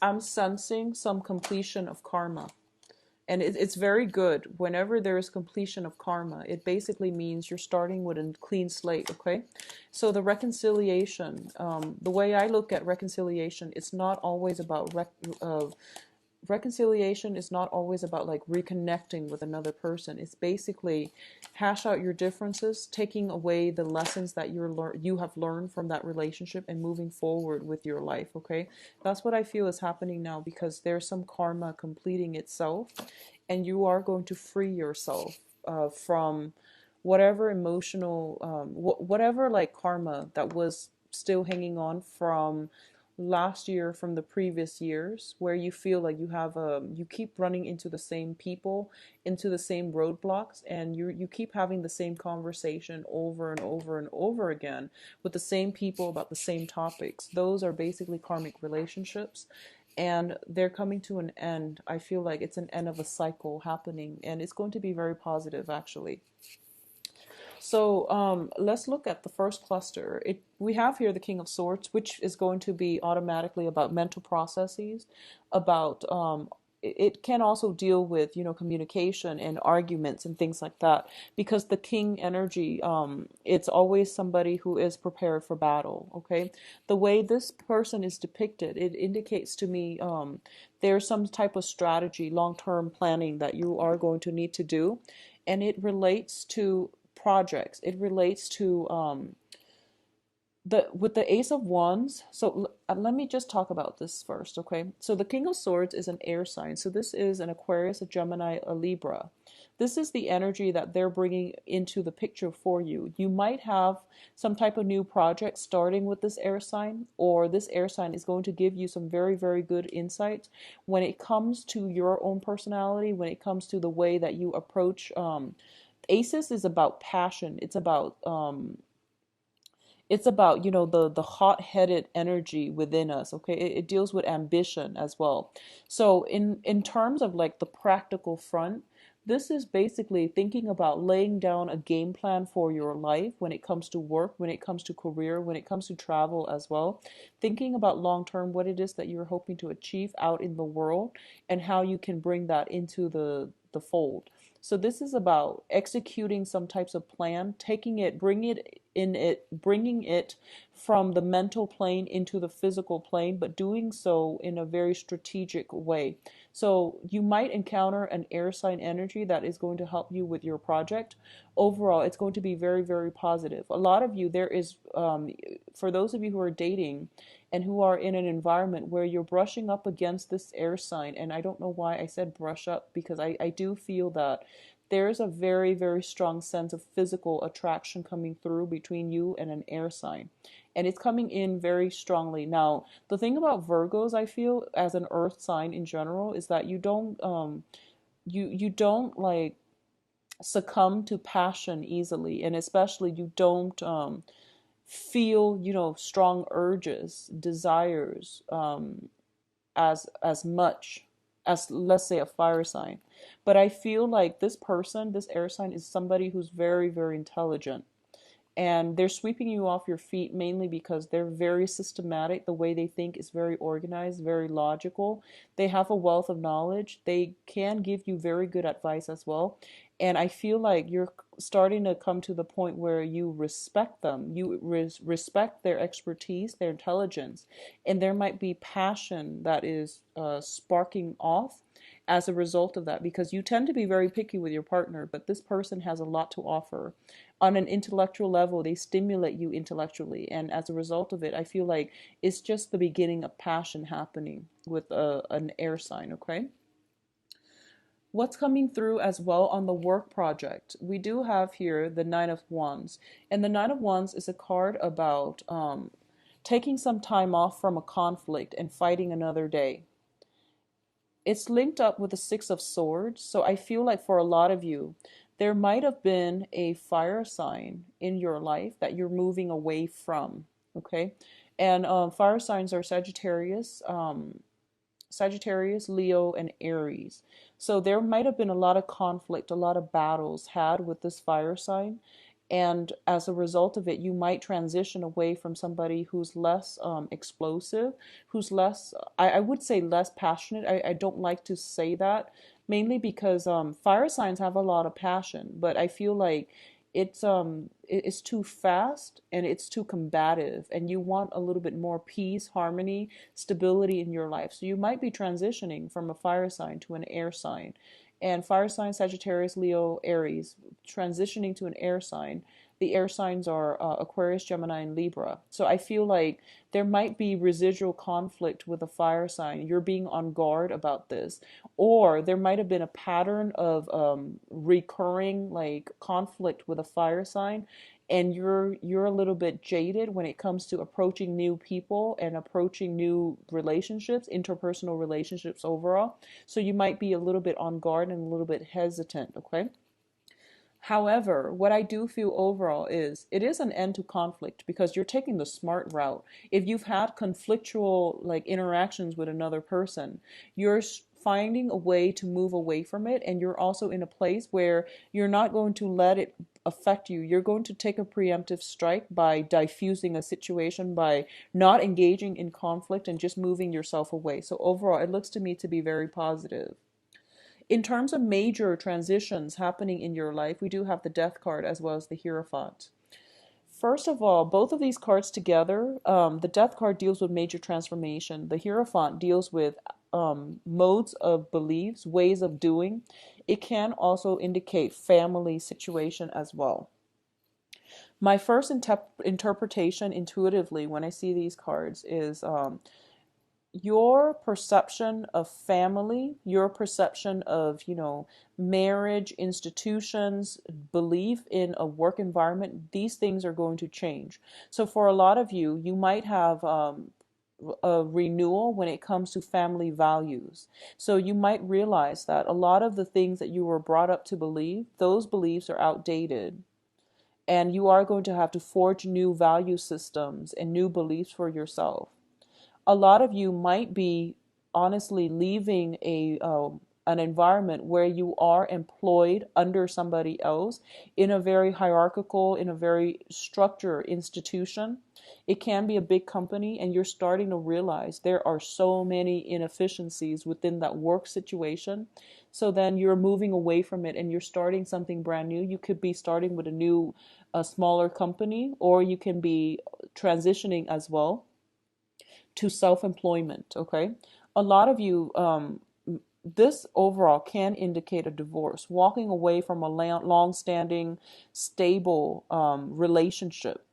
I'm sensing some completion of karma. And it's very good. Whenever there is completion of karma, it basically means you're starting with a clean slate, okay? So the reconciliation, the way I look at reconciliation, it's not always about reconciliation is not always about like reconnecting with another person. It's basically hash out your differences, taking away the lessons that you have learned from that relationship and moving forward with your life, okay? That's what I feel is happening now, because there's some karma completing itself, and you are going to free yourself from whatever emotional whatever like karma that was still hanging on from last year, from the previous years, where you feel like you keep running into the same people, into the same roadblocks, and you keep having the same conversation over and over and over again with the same people about the same topics. Those are basically karmic relationships, and they're coming to an end. I feel like it's an end of a cycle happening, and it's going to be very positive actually. So let's look at the first cluster. We have here the King of Swords, which is going to be automatically about mental processes, about it can also deal with, communication and arguments and things like that, because the king energy, it's always somebody who is prepared for battle, okay? The way this person is depicted, it indicates to me there's some type of strategy, long-term planning that you are going to need to do, and it relates to projects. It relates to the with the Ace of Wands. So let me just talk about this first, okay? So the King of Swords is an air sign. So this is an Aquarius, a Gemini, a Libra. This is the energy that they're bringing into the picture for you. You might have some type of new project starting with this air sign, or this air sign is going to give you some very, very good insights when it comes to your own personality, when it comes to the way that you approach. Aces is about passion. It's about the hot-headed energy within us, okay? It deals with ambition as well. So in terms of like the practical front, this is basically thinking about laying down a game plan for your life when it comes to work, when it comes to career, when it comes to travel as well. Thinking about long term, what it is that you're hoping to achieve out in the world, and how you can bring that into the fold. So this is about executing some types of plan, taking it, bringing it from the mental plane into the physical plane, but doing so in a very strategic way. So you might encounter an air sign energy that is going to help you with your project. Overall, it's going to be very, very positive. A lot of you, there is, for those of you who are dating and who are in an environment where you're brushing up against this air sign, and I don't know why I said brush up, because I do feel that there's a very, very strong sense of physical attraction coming through between you and an air sign. And it's coming in very strongly. Now, the thing about Virgos, I feel, as an earth sign in general, is that you don't like succumb to passion easily, and especially you don't feel, strong urges, desires, as much as, let's say, a fire sign. But I feel like this person, this air sign, is somebody who's very, very intelligent, and they're sweeping you off your feet mainly because they're very systematic. The way they think is very organized, very logical. They have a wealth of knowledge. They can give you very good advice as well. And I feel like you're starting to come to the point where you respect them. You respect their expertise, their intelligence, and there might be passion that is sparking off as a result of that, because you tend to be very picky with your partner, but this person has a lot to offer. On an intellectual level, they stimulate you intellectually, and as a result of it, I feel like it's just the beginning of passion happening with an air sign, okay? What's coming through as well on the work project? We do have here the Nine of Wands, and the Nine of Wands is a card about taking some time off from a conflict and fighting another day. It's linked up with the Six of Swords. So I feel like for a lot of you, there might have been a fire sign in your life that you're moving away from. Okay. And fire signs are Sagittarius, Leo, and Aries. So there might have been a lot of conflict, a lot of battles had with this fire sign. And as a result of it, you might transition away from somebody who's less explosive, who's less, I would say less passionate. I don't like to say that, mainly because fire signs have a lot of passion, but I feel like it's too fast and it's too combative, and you want a little bit more peace, harmony, stability in your life. So you might be transitioning from a fire sign to an air sign. And fire sign, Sagittarius, Leo, Aries, transitioning to an air sign. The air signs are Aquarius, Gemini, and Libra. So I feel like there might be residual conflict with a fire sign. You're being on guard about this. Or there might have been a pattern of recurring like conflict with a fire sign, and you're a little bit jaded when it comes to approaching new people and approaching new relationships, interpersonal relationships overall. So you might be a little bit on guard and a little bit hesitant, okay? However, what I do feel overall is it is an end to conflict because you're taking the smart route. If you've had conflictual like interactions with another person, you're finding a way to move away from it, and you're also in a place where you're not going to let it affect you. You're going to take a preemptive strike by diffusing a situation, by not engaging in conflict and just moving yourself away. So overall, it looks to me to be very positive. In terms of major transitions happening in your life, we do have the Death card as well as the Hierophant. First of all, both of these cards together, the Death card deals with major transformation. The Hierophant deals with modes of beliefs, ways of doing. It can also indicate family situation as well. My first interpretation intuitively when I see these cards is your perception of family, your perception of, marriage, institutions, belief in a work environment, these things are going to change. So for a lot of you, you might have a renewal when it comes to family values. So you might realize that a lot of the things that you were brought up to believe, those beliefs are outdated. And you are going to have to forge new value systems and new beliefs for yourself. A lot of you might be honestly leaving an environment where you are employed under somebody else in a very hierarchical, in a very structured institution. It can be a big company, and you're starting to realize there are so many inefficiencies within that work situation. So then you're moving away from it and you're starting something brand new. You could be starting with a smaller company, or you can be transitioning as well to self-employment. Okay, a lot of you, this overall can indicate a divorce, walking away from a long-standing stable relationship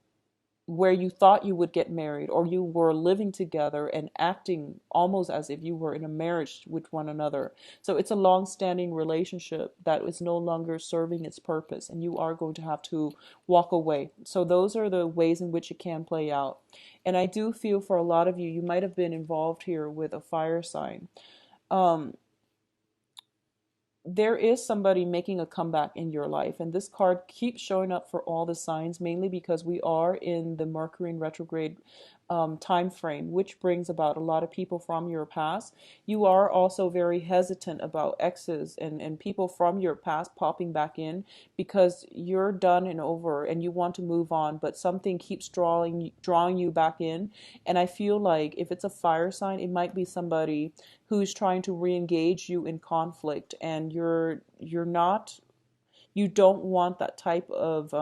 where you thought you would get married, or you were living together and acting almost as if you were in a marriage with one another. So it's a long-standing relationship that is no longer serving its purpose, and you are going to have to walk away. So those are the ways in which it can play out. And I do feel for a lot of you, you might have been involved here with a fire sign. There is somebody making a comeback in your life, and this card keeps showing up for all the signs, mainly because we are in the Mercury in retrograde time frame, which brings about a lot of people from your past. You are also very hesitant about exes and people from your past popping back in because you're done and over and you want to move on, but something keeps drawing you back in. And I feel like if it's a fire sign, it might be somebody who's trying to re-engage you in conflict, and you don't want that type of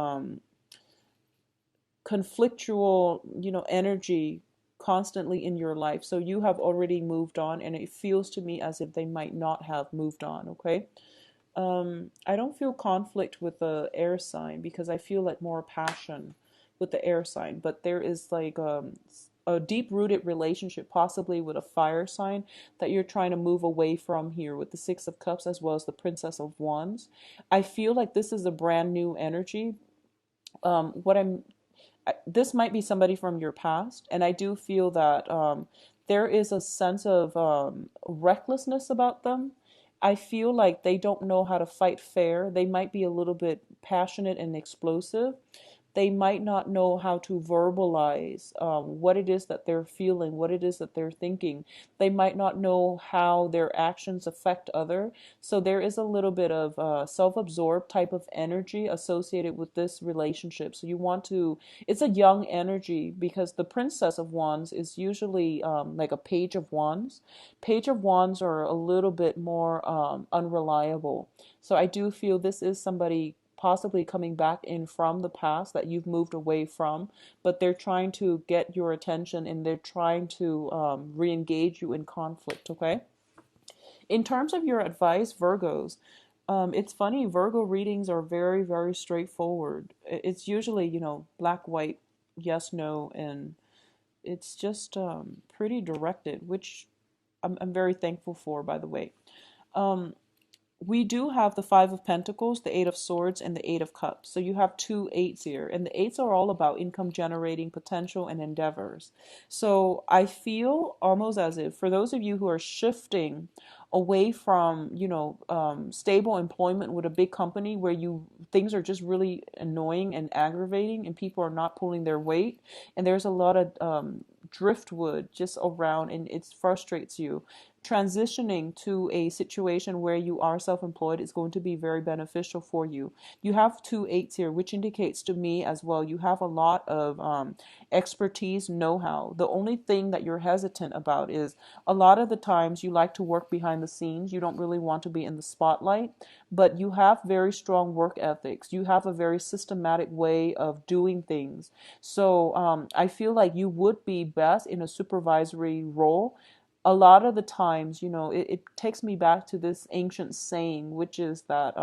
conflictual, energy constantly in your life. So you have already moved on, and it feels to me as if they might not have moved on. Okay. I don't feel conflict with the air sign because I feel like more passion with the air sign, but there is like a deep rooted relationship possibly with a fire sign that you're trying to move away from here with the Six of Cups as well as the Princess of Wands. I feel like this is a brand new energy. What I'm This might be somebody from your past, and I do feel that there is a sense of recklessness about them. I feel like they don't know how to fight fair. They might be a little bit passionate and explosive, They might not know how to verbalize what it is that they're feeling, what it is that they're thinking. They might not know how their actions affect other. So there is a little bit of self-absorbed type of energy associated with this relationship. So you want to, it's a young energy because the Princess of Wands is usually like a Page of Wands. Page of Wands are a little bit more unreliable. So I do feel this is somebody possibly coming back in from the past that you've moved away from, but they're trying to get your attention and they're trying to re-engage you in conflict, okay? In terms of your advice, Virgos, it's funny, Virgo readings are very, very straightforward. It's usually, black, white, yes, no, and it's just pretty directed, which I'm very thankful for, by the way. Um, we do have the Five of Pentacles, the Eight of Swords, and the Eight of Cups. So you have two eights here. And the eights are all about income generating potential and endeavors. So I feel almost as if for those of you who are shifting away from, stable employment with a big company where things are just really annoying and aggravating and people are not pulling their weight. And there's a lot of driftwood just around and it frustrates you. Transitioning to a situation where you are self-employed is going to be very beneficial for you. You have two eights here, which indicates to me as well you have a lot of expertise, know-how. The only thing that you're hesitant about is a lot of the times you like to work behind the scenes. You don't really want to be in the spotlight, but you have very strong work ethics. You have a very systematic way of doing things. So I feel like you would be best in a supervisory role. A lot of the times, it takes me back to this ancient saying, which is that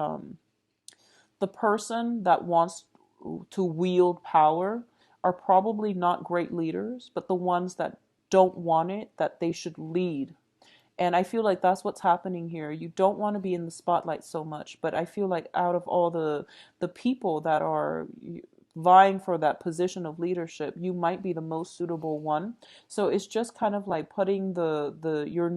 the person that wants to wield power are probably not great leaders, but the ones that don't want it, that they should lead. And I feel like that's what's happening here. You don't want to be in the spotlight so much, but I feel like out of all the people that are vying for that position of leadership, you might be the most suitable one. So it's just kind of like putting your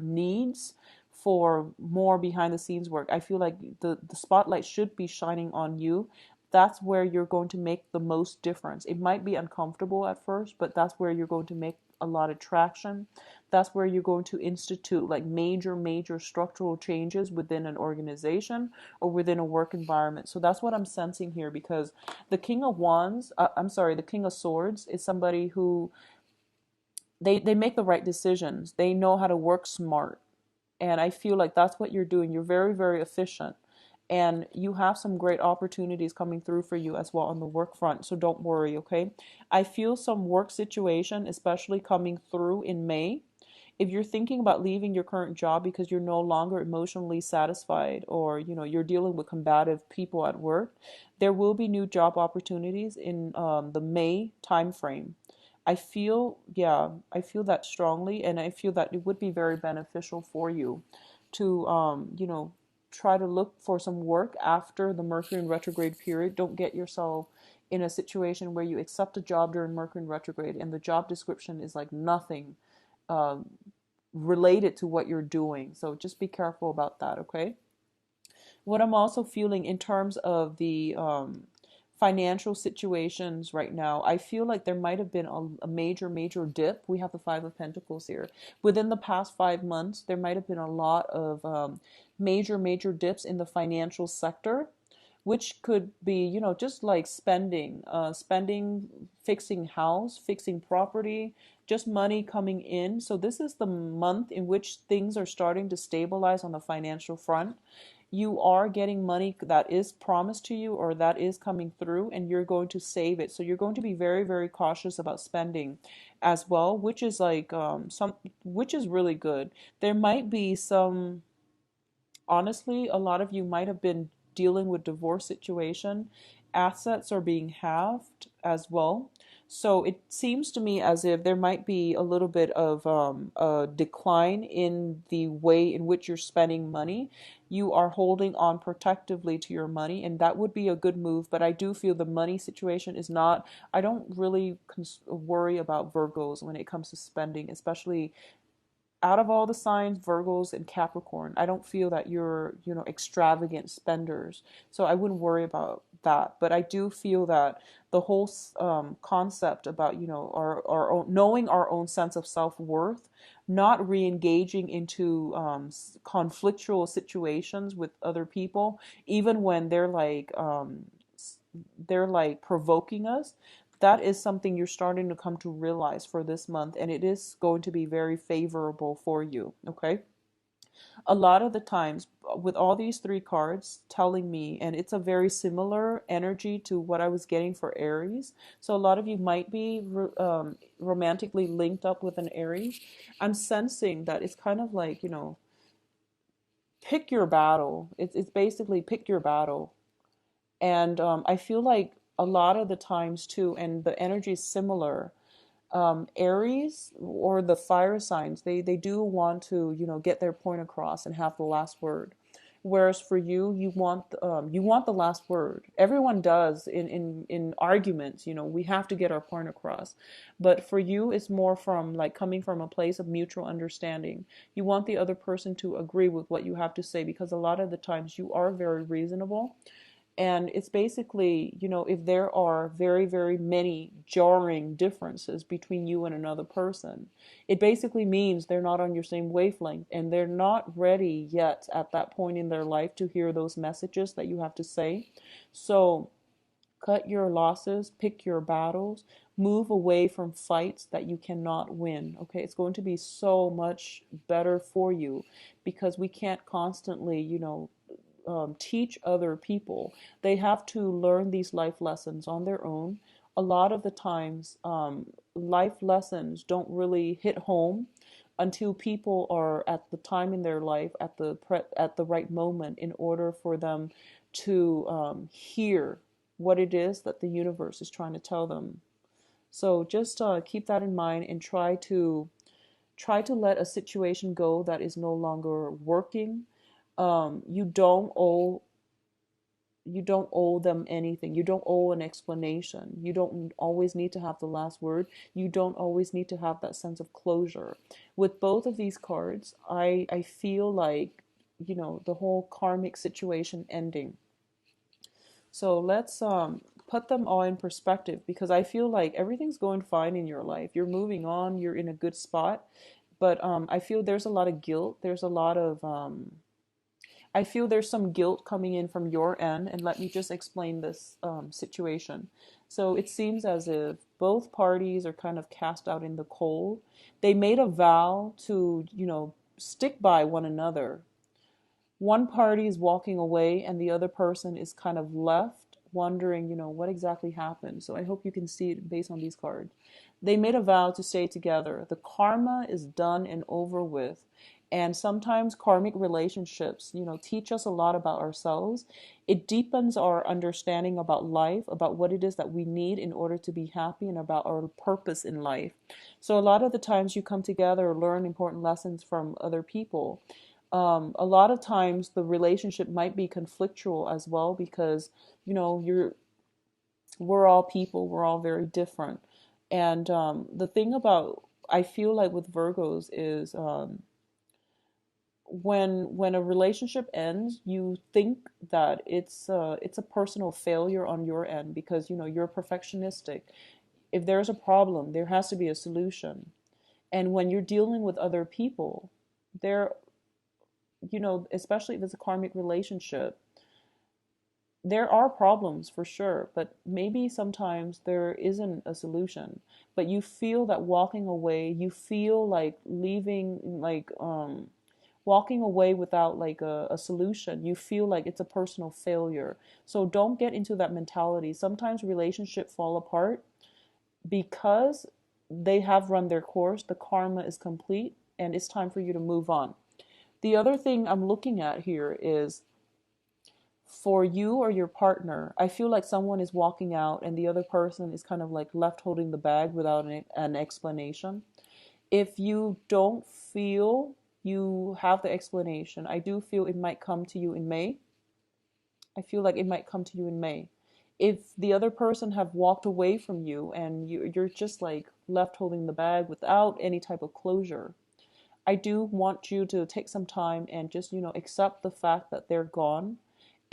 needs for more behind the scenes work. I feel like the spotlight should be shining on you. That's where you're going to make the most difference. It might be uncomfortable at first, but that's where you're going to make a lot of traction. That's where you're going to institute like major structural changes within an organization or within a work environment. So that's what I'm sensing here, because the King of Wands, the King of Swords is somebody who they make the right decisions. They know how to work smart. And I feel like that's what you're doing. You're very, very efficient. And you have some great opportunities coming through for you as well on the work front. So don't worry, okay? I feel some work situation, especially coming through in May. If you're thinking about leaving your current job because you're no longer emotionally satisfied, or you're dealing with combative people at work, there will be new job opportunities in the May timeframe. I feel that strongly, and I feel that it would be very beneficial for you to, try to look for some work after the Mercury in retrograde period. Don't get yourself in a situation where you accept a job during Mercury in retrograde and the job description is like nothing um, related to what you're doing. So just be careful about that, okay? What I'm also feeling in terms of the financial situations right now, I feel like there might have been a major dip. We have the Five of Pentacles here. Within the past 5 months, there might have been a lot of major dips in the financial sector, which could be, just like spending, fixing house, fixing property, just money coming in. So this is the month in which things are starting to stabilize on the financial front. You are getting money that is promised to you or that is coming through, and you're going to save it. So you're going to be very, very cautious about spending as well, which is like which is really good. There might be some, honestly, a lot of you might have been dealing with divorce situation. Assets are being halved as well. So it seems to me as if there might be a little bit of a decline in the way in which you're spending money. You are holding on protectively to your money, and that would be a good move. But I do feel the money situation is not, I don't really worry about Virgos when it comes to spending, especially out of all the signs, Virgos and Capricorn. I don't feel that you're, extravagant spenders. So I wouldn't worry about that. But I do feel that the whole concept about, our own, knowing our own sense of self-worth, not re-engaging into conflictual situations with other people, even when they're like provoking us, that is something you're starting to come to realize for this month, and it is going to be very favorable for you. Okay, a lot of the times with all these three cards telling me, and it's a very similar energy to what I was getting for Aries. So a lot of you might be romantically linked up with an Aries. I'm sensing that it's kind of like, pick your battle. It's basically pick your battle. And I feel like a lot of the times too, and the energy is similar, Aries or the fire signs, they do want to, get their point across and have the last word. Whereas for you, you want the last word. Everyone does in arguments. We have to get our point across. But for you, it's more from like coming from a place of mutual understanding. You want the other person to agree with what you have to say, because a lot of the times you are very reasonable. And it's basically, if there are very, very many jarring differences between you and another person, it basically means they're not on your same wavelength, and they're not ready yet at that point in their life to hear those messages that you have to say. So cut your losses, pick your battles, move away from fights that you cannot win. Okay, it's going to be so much better for you, because we can't constantly, teach other people. They have to learn these life lessons on their own. A lot of the times, life lessons don't really hit home until people are at the time in their life, at the right moment, in order for them to hear what it is that the universe is trying to tell them. So just keep that in mind, and try to let a situation go that is no longer working. You don't owe them anything. You don't owe an explanation. You don't always need to have the last word. You don't always need to have that sense of closure. With both of these cards, I feel like, the whole karmic situation ending. So let's put them all in perspective, because I feel like everything's going fine in your life. You're moving on, you're in a good spot. But I feel there's a lot of guilt. I feel there's some guilt coming in from your end, and let me just explain this situation. So it seems as if both parties are kind of cast out in the cold. They made a vow to, stick by one another. One party is walking away, and the other person is kind of left wondering, what exactly happened. So I hope you can see it based on these cards. They made a vow to stay together. The karma is done and over with. And sometimes karmic relationships, teach us a lot about ourselves. It deepens our understanding about life, about what it is that we need in order to be happy, and about our purpose in life. So a lot of the times you come together, learn important lessons from other people. A lot of times the relationship might be conflictual as well, because we're all people, we're all very different. And the thing about, I feel like with Virgos is, when a relationship ends, you think that it's a personal failure on your end, because you're perfectionistic. If there's a problem, there has to be a solution. And when you're dealing with other people, there, especially if it's a karmic relationship, there are problems for sure, but maybe sometimes there isn't a solution. But you feel that walking away, you feel like leaving, like walking away without like a solution, you feel like it's a personal failure. So don't get into that mentality. Sometimes relationships fall apart because they have run their course, the karma is complete, and it's time for you to move on. The other thing I'm looking at here is, for you or your partner, I feel like someone is walking out and the other person is kind of like left holding the bag without an explanation. If you don't feel you have the explanation, I do feel it might come to you in May. I feel like it might come to you in May. If the other person have walked away from you and you're just like left holding the bag without any type of closure, I do want you to take some time and just, accept the fact that they're gone,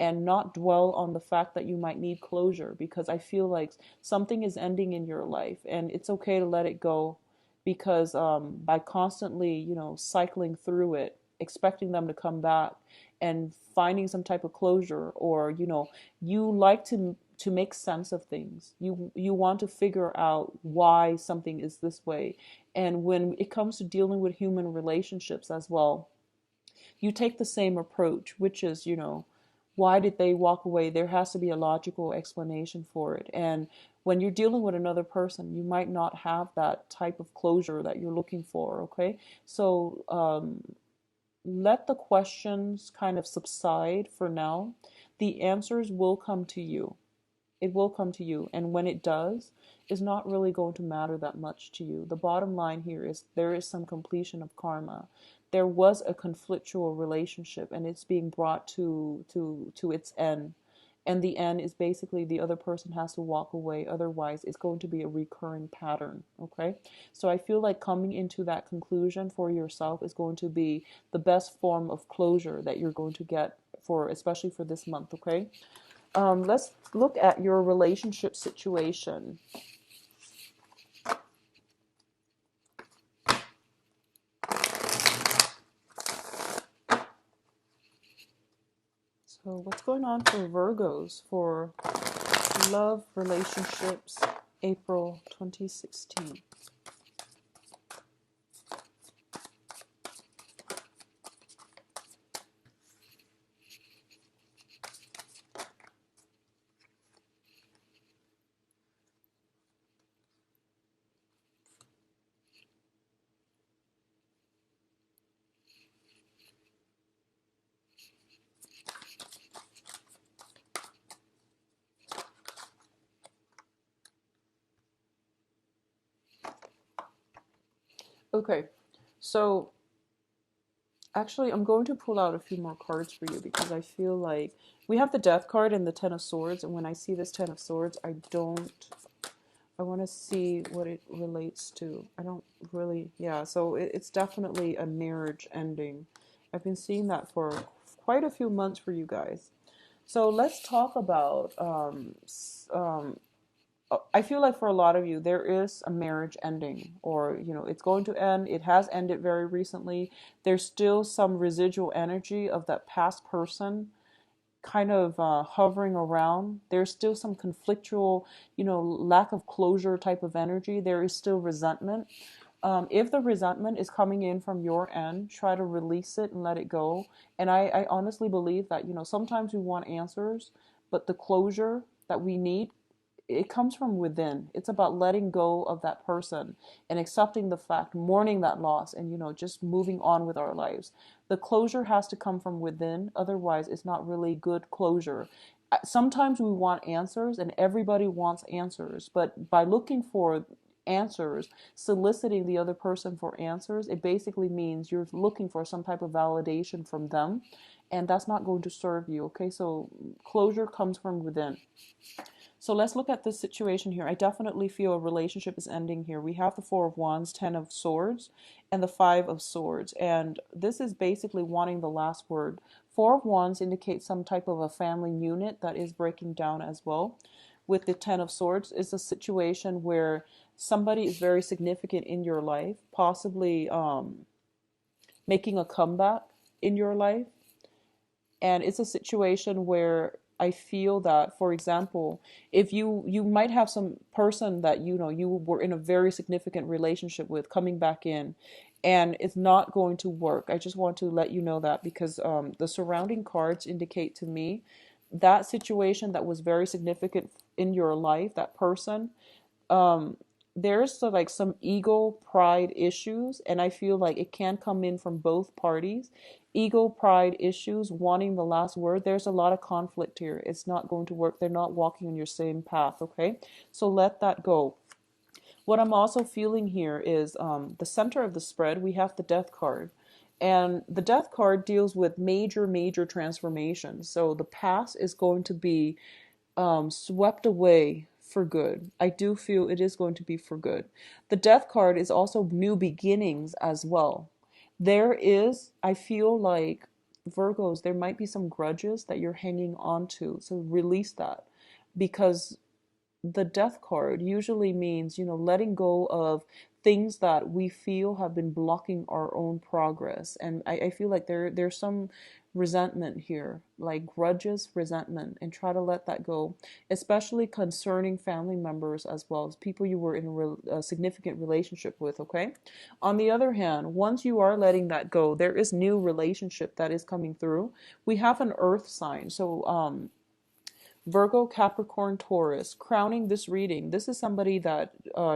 and not dwell on the fact that you might need closure, because I feel like something is ending in your life and it's okay to let it go, because by constantly, cycling through it, expecting them to come back and finding some type of closure, or you like to make sense of things. You want to figure out why something is this way. And when it comes to dealing with human relationships as well, you take the same approach, which is, why did they walk away? There has to be a logical explanation for it. And when you're dealing with another person, you might not have that type of closure that you're looking for, okay? So let the questions kind of subside for now. The answers will come to you. It will come to you. And when it does, it's not really going to matter that much to you. The bottom line here is there is some completion of karma. There was a conflictual relationship and it's being brought to its end. And the end is basically the other person has to walk away. Otherwise, it's going to be a recurring pattern. Okay. So I feel like coming into that conclusion for yourself is going to be the best form of closure that you're going to get for, especially for this month. Okay. Let's look at your relationship situation. So what's going on for Virgos for love, relationships, April 2016? Okay, so actually, I'm going to pull out a few more cards for you because I feel like we have the Death card and the Ten of Swords, and when I see this Ten of Swords, I want to see what it relates to. I don't really, yeah, so it's definitely a marriage ending. I've been seeing that for quite a few months for you guys. So let's talk about I feel like for a lot of you, there is a marriage ending, or, it's going to end. It has ended very recently. There's still some residual energy of that past person kind of hovering around. There's still some conflictual, lack of closure type of energy. There is still resentment. If the resentment is coming in from your end, try to release it and let it go. And I honestly believe that, sometimes we want answers, but the closure that we need, it comes from within. It's about letting go of that person and accepting the fact, mourning that loss, and just moving on with our lives. The closure has to come from within, otherwise it's not really good closure. Sometimes we want answers, and everybody wants answers, but by looking for answers, soliciting the other person for answers, it basically means you're looking for some type of validation from them, and that's not going to serve you. Okay, so closure comes from within. So let's look at this situation here. I definitely feel a relationship is ending here. We have the Four of Wands, Ten of Swords, and the Five of Swords. And this is basically wanting the last word. Four of Wands indicates some type of a family unit that is breaking down as well. With the Ten of Swords, it's a situation where somebody is very significant in your life, possibly making a comeback in your life. And it's a situation where I feel that, for example, if you might have some person that you were in a very significant relationship with coming back in, and it's not going to work. I just want to let you know that, because the surrounding cards indicate to me that situation that was very significant in your life, that person, there's like some ego pride issues, and I feel like it can come in from both parties. Ego pride issues, wanting the last word. There's a lot of conflict here. It's not going to work. They're not walking on your same path. Okay, so let that go. What I'm also feeling here is the center of the spread. We have the Death card, and the Death card deals with major transformations. So the past is going to be swept away for good. I do feel it is going to be for good. The Death card is also new beginnings as well. There is, I feel like Virgos, there might be some grudges that you're hanging on to. So release that, because the death card usually means, letting go of things that we feel have been blocking our own progress. And I feel like there's some resentment here, like grudges, resentment, and try to let that go, especially concerning family members as well as people you were in a significant relationship with, okay? On the other hand, once you are letting that go, there is new relationship that is coming through. We have an earth sign. So, Virgo, Capricorn, Taurus, crowning this reading. This is somebody that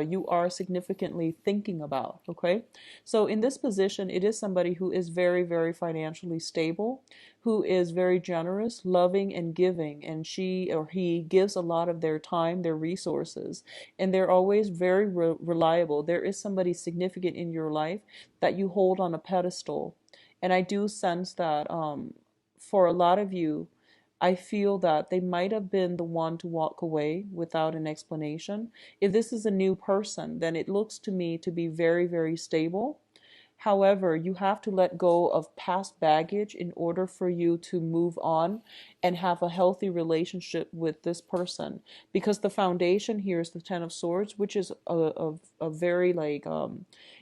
you are significantly thinking about, okay? So in this position, it is somebody who is very, very financially stable, who is very generous, loving, and giving. And she or he gives a lot of their time, their resources, and they're always very reliable. There is somebody significant in your life that you hold on a pedestal. And I do sense that for a lot of you, I feel that they might have been the one to walk away without an explanation. If this is a new person, then it looks to me to be very, very stable. However, you have to let go of past baggage in order for you to move on and have a healthy relationship with this person. Because the foundation here is the Ten of Swords, which is a very like,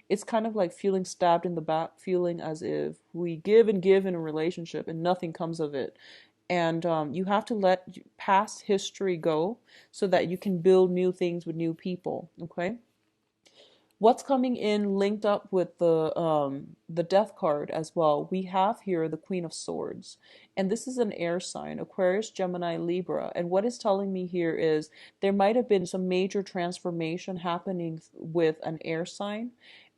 it's kind of like feeling stabbed in the back, feeling as if we give and give in a relationship and nothing comes of it. And you have to let past history go so that you can build new things with new people, okay? What's coming in linked up with the death card as well? We have here the Queen of Swords, and this is an air sign, Aquarius, Gemini, Libra. And what it's telling me here is there might have been some major transformation happening with an air sign.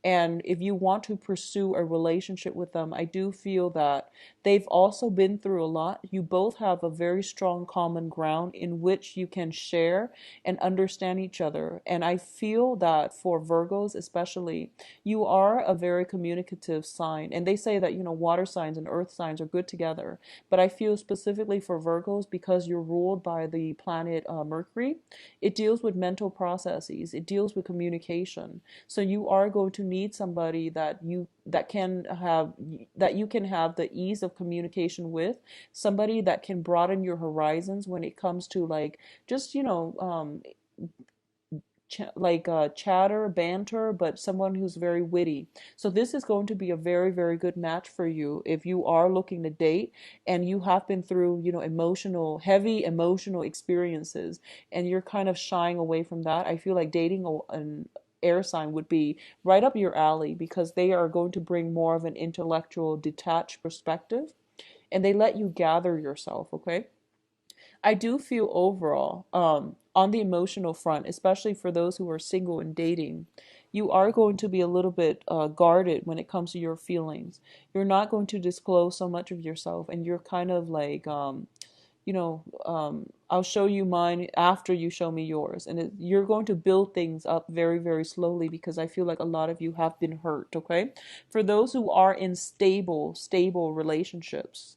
And if you want to pursue a relationship with them, I do feel that they've also been through a lot. You both have a very strong common ground in which you can share and understand each other. And I feel that for Virgos especially, you are a very communicative sign. And they say that, water signs and earth signs are good together. But I feel specifically for Virgos, because you're ruled by the planet Mercury, it deals with mental processes. It deals with communication. So you are going to need somebody that you can have the ease of communication with, somebody that can broaden your horizons when it comes to like just chatter, banter, but someone who's very witty. So this is going to be a very, very good match for you if you are looking to date and you have been through, heavy emotional experiences, and you're kind of shying away from that. I feel like dating an air sign would be right up your alley, because they are going to bring more of an intellectual, detached perspective, and they let you gather yourself, okay? I do feel overall, on the emotional front, especially for those who are single and dating, you are going to be a little bit guarded when it comes to your feelings. You're not going to disclose so much of yourself, and you're kind of like, I'll show you mine after you show me yours. And you're going to build things up very, very slowly, because I feel like a lot of you have been hurt, okay? For those who are in stable relationships,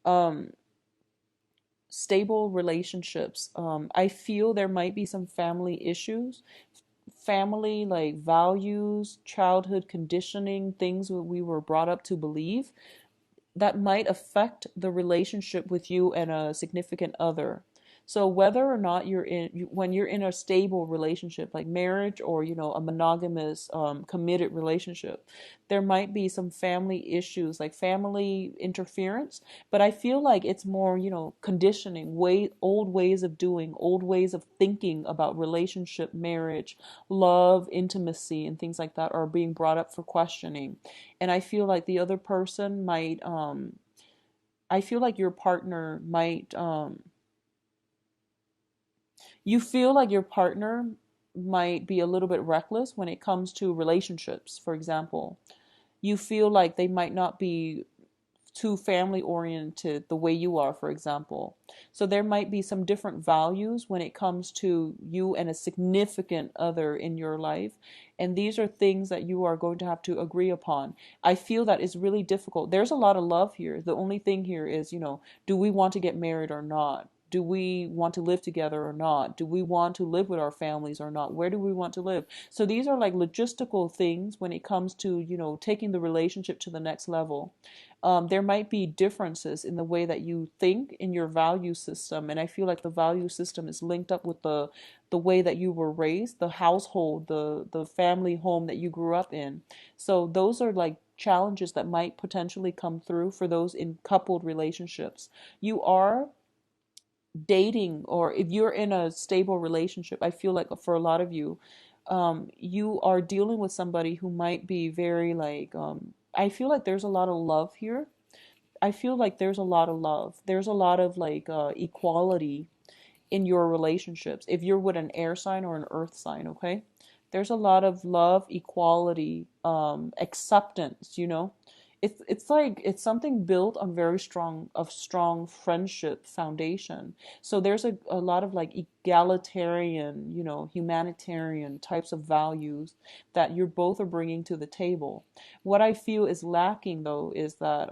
um, I feel there might be some family issues, family like values, childhood conditioning, things that we were brought up to believe that might affect the relationship with you and a significant other. So whether or not when you're in a stable relationship like marriage, or a monogamous committed relationship, there might be some family issues like family interference. But I feel like it's more conditioning, old ways of doing, old ways of thinking about relationship, marriage, love, intimacy, and things like that are being brought up for questioning. And I feel like the other person might I feel like your partner might you feel like your partner might be a little bit reckless when it comes to relationships. For example, you feel like they might not be too family oriented the way you are, for example. So there might be some different values when it comes to you and a significant other in your life. And these are things that you are going to have to agree upon. I feel that is really difficult. There's a lot of love here. The only thing here is, do we want to get married or not? do we want to live together or not? Do we want to live with our families or not? Where do we want to live? So these are like logistical things when it comes to, taking the relationship to the next level. There might be differences in the way that you think in your value system, and I feel like the value system is linked up with the way that you were raised, the household, the family home that you grew up in. So those are like challenges that might potentially come through for those in coupled relationships. You are dating, or if you're in a stable relationship, I feel like for a lot of you, you are dealing with somebody who might be very like, I feel like there's a lot of love here. I feel like there's a lot of love. There's a lot of like equality in your relationships. If you're with an air sign or an earth sign, okay? There's a lot of love, equality, acceptance, It's like it's something built on very strong friendship foundation. So there's a lot of like egalitarian, humanitarian types of values that you're both are bringing to the table. What I feel is lacking though is that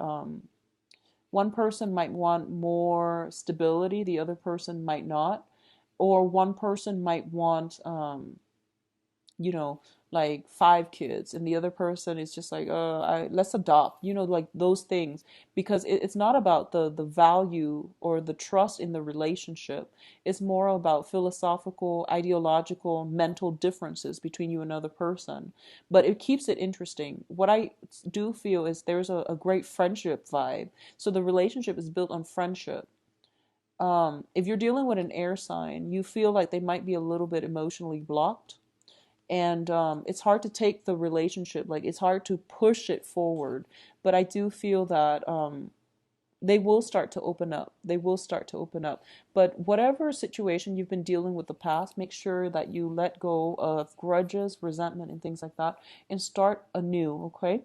one person might want more stability, the other person might not. Or one person might want, you know, like 5 kids, and the other person is just like, let's adopt, like those things. Because it's not about the value or the trust in the relationship. It's more about philosophical, ideological, mental differences between you and another person. But it keeps it interesting. What I do feel is there's a great friendship vibe. So the relationship is built on friendship. If you're dealing with an air sign, you feel like they might be a little bit emotionally blocked, and it's hard to take the relationship, like it's hard to push it forward. But I do feel that they will start to open up. They will start to open up. But whatever situation you've been dealing with the past, make sure that you let go of grudges, resentment, and things like that, and start anew, okay?